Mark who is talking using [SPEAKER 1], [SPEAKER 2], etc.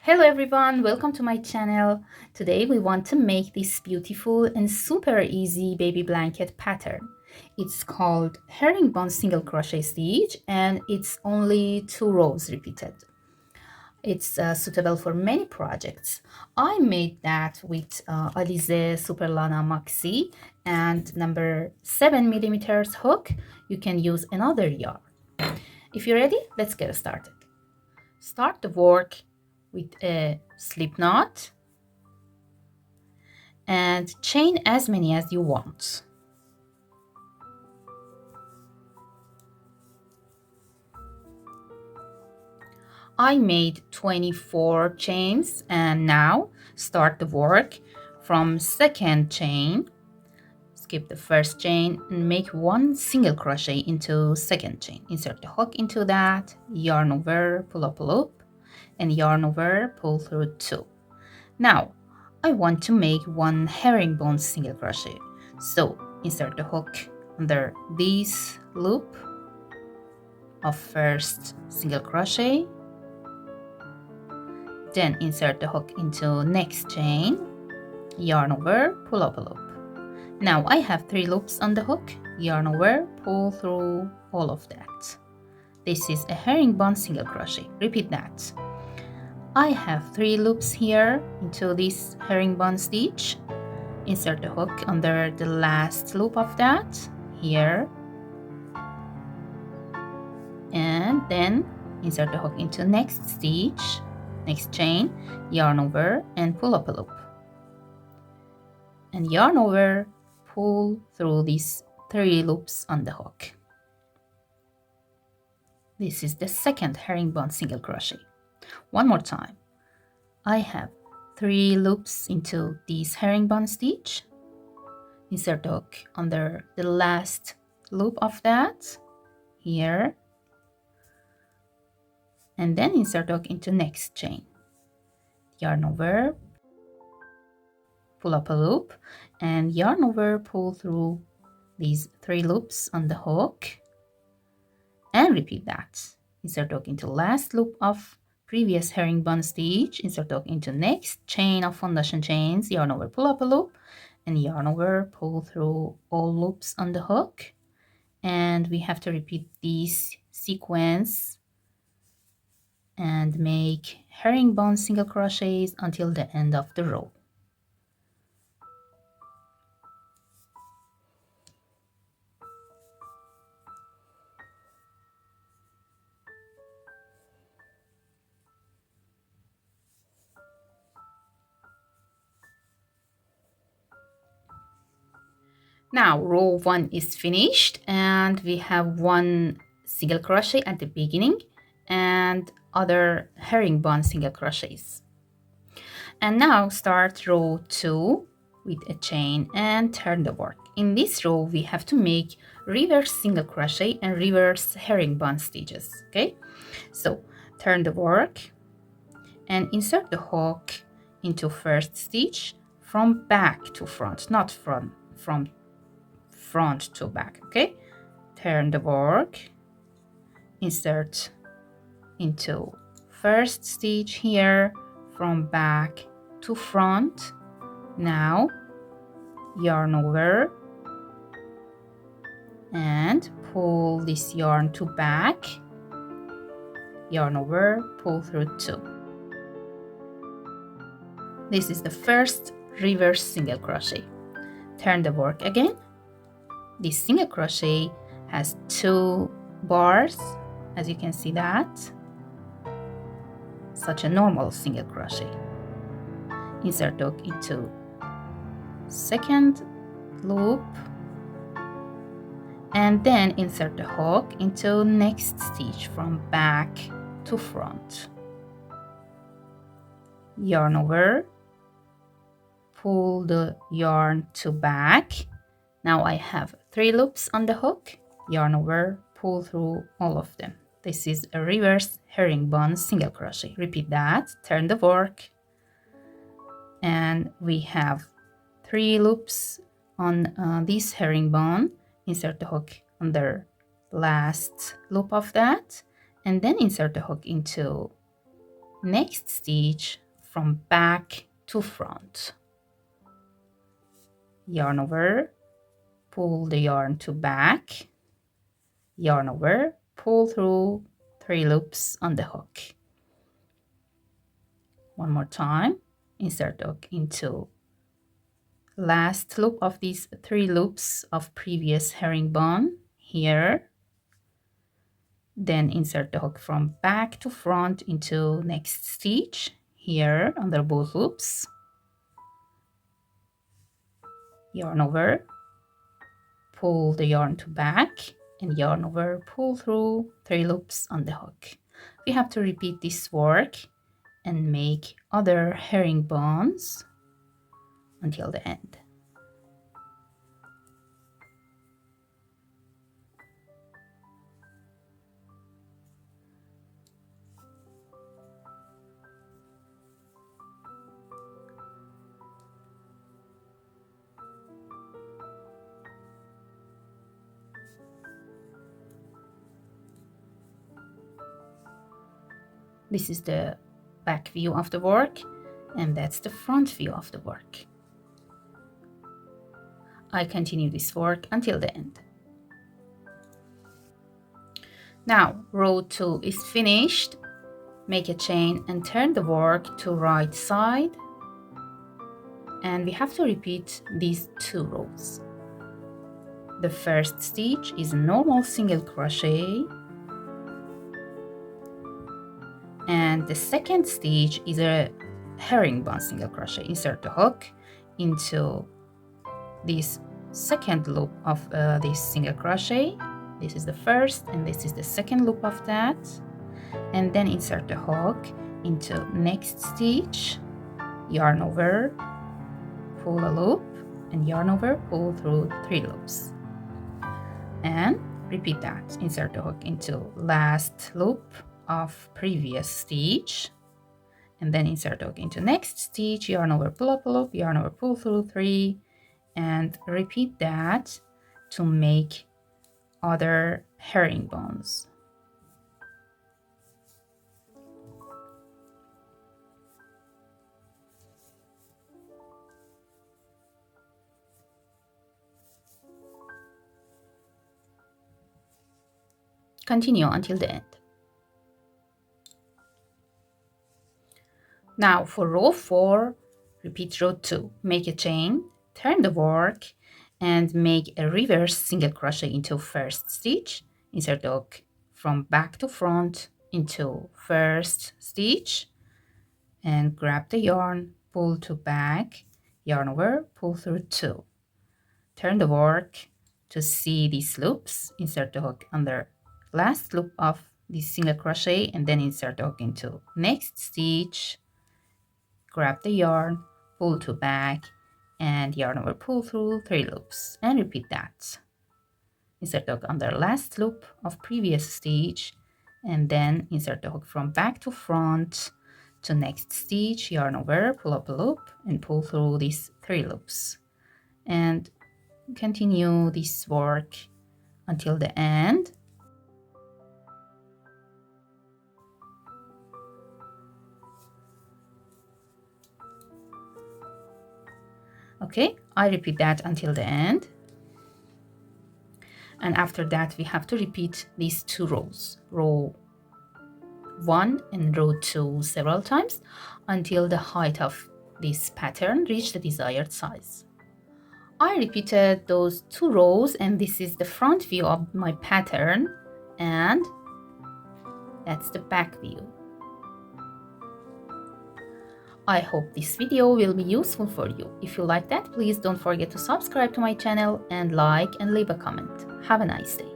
[SPEAKER 1] Hello everyone, welcome to my channel. Today we want to make this beautiful and super easy baby blanket pattern. It's called herringbone single crochet stitch and it's only 2 rows repeated. It's suitable for many projects. I made that with Alize Super Lana Maxi and number 7mm hook. You can use another yarn. If you're ready, let's get started. Start the work with a slip knot and chain as many as you want. I made 24 chains and now start the work from second chain. Skip the first chain and make 1 single crochet into second chain. Insert the hook into that, yarn over, pull up a loop, and yarn over, pull through 2. Now I want to make 1 herringbone single crochet. So insert the hook under this loop of first single crochet, then insert the hook into next chain, yarn over, pull up a loop. Now I have 3 loops on the hook, yarn over, pull through all of that. This is a herringbone single crochet. Repeat that. I have 3 loops here into this herringbone stitch. Insert the hook under the last loop of that here, and then insert the hook into next stitch, next chain, yarn over and pull up a loop, and yarn over, pull through these 3 loops on the hook. This is the second herringbone single crochet. One more time. I have 3 loops into this herringbone stitch. Insert the hook under the last loop of that here, and then insert the hook into next chain, yarn over, pull up a loop, and yarn over, pull through these 3 loops on the hook, and repeat that. Insert the hook into last loop of previous herringbone stitch, insert the hook into next chain of foundation chains, yarn over, pull up a loop, and yarn over, pull through all loops on the hook. And we have to repeat this sequence and make herringbone single crochets until the end of the row. Now row 1 is finished and we have 1 single crochet at the beginning and other herringbone single crochets. And now start row 2 with a chain and turn the work. In this row we have to make reverse single crochet and reverse herringbone stitches. Okay, so turn the work and insert the hook into first stitch from back to front, not from front to back. Okay, turn the work, insert into first stitch here from back to front. Now yarn over and pull this yarn to back, yarn over, pull through 2. This is the first reverse single crochet. Turn the work again. This single crochet has 2 bars, as you can see that. Such a normal single crochet. Insert the hook into second loop and then insert the hook into next stitch from back to front. Yarn over, pull the yarn to back. Now I have 3 loops on the hook, yarn over, pull through all of them. This is a reverse herringbone single crochet. Repeat that, turn the work, and we have 3 loops on this herringbone. Insert the hook under last loop of that, and then insert the hook into next stitch from back to front. Yarn over, pull the yarn to back, yarn over, pull through 3 loops on the hook. One more time, insert the hook into last loop of these 3 loops of previous herringbone here. Then insert the hook from back to front into next stitch here under both loops. Yarn over, pull the yarn to back, and yarn over, pull through 3 loops on the hook. We have to repeat this work and make other herringbones until the end. This is the back view of the work, and that's the front view of the work. I continue this work until the end. Now, row 2 is finished. Make a chain and turn the work to right side. And we have to repeat these 2 rows. The first stitch is a normal single crochet. And the second stitch is a herringbone single crochet. Insert the hook into this second loop of this single crochet. This is the first and this is the second loop of that. And then insert the hook into next stitch, yarn over, pull a loop, and yarn over, pull through 3 loops. And repeat that. Insert the hook into last loop of previous stitch, and then insert the hook into next stitch, yarn over, pull up a loop, yarn over, pull through 3, and repeat that to make other herringbones. Continue until the end. Now for row 4, repeat row 2. Make a chain, turn the work, and make a reverse single crochet into first stitch. Insert the hook from back to front into first stitch, and grab the yarn, pull to back, yarn over, pull through 2. Turn the work to see these loops. Insert the hook under last loop of this single crochet, and then insert the hook into next stitch. Grab the yarn, pull to back, and yarn over, pull through 3 loops, and repeat that. Insert the hook under last loop of previous stitch, and then insert the hook from back to front to next stitch, yarn over, pull up a loop, and pull through these 3 loops. And continue this work until the end. Okay, I repeat that until the end. And after that, we have to repeat these 2 rows, row 1 and row 2 several times until the height of this pattern reach the desired size. I repeated those 2 rows, and this is the front view of my pattern, and that's the back view. I hope this video will be useful for you. If you like that, please don't forget to subscribe to my channel and like and leave a comment. Have a nice day.